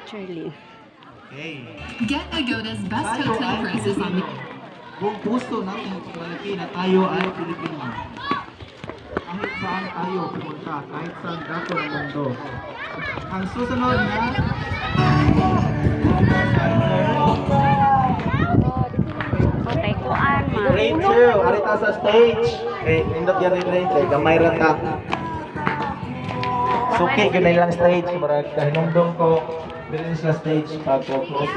Charlene. Okay. Get Agoda's best hotel prices on the... Kung gusto natin malaki na tayo ay Pilipino. Kahit saan tayo pumunta, kahit saan dako ng mundo. Ang susunod na Okay, kuan ma. grade 2, arita sa stage. Okay, nindot yan rin kay gamay ra ka. Suki yun na ilang stage, marag kahinungdong ko. Dili sa stage pag closing.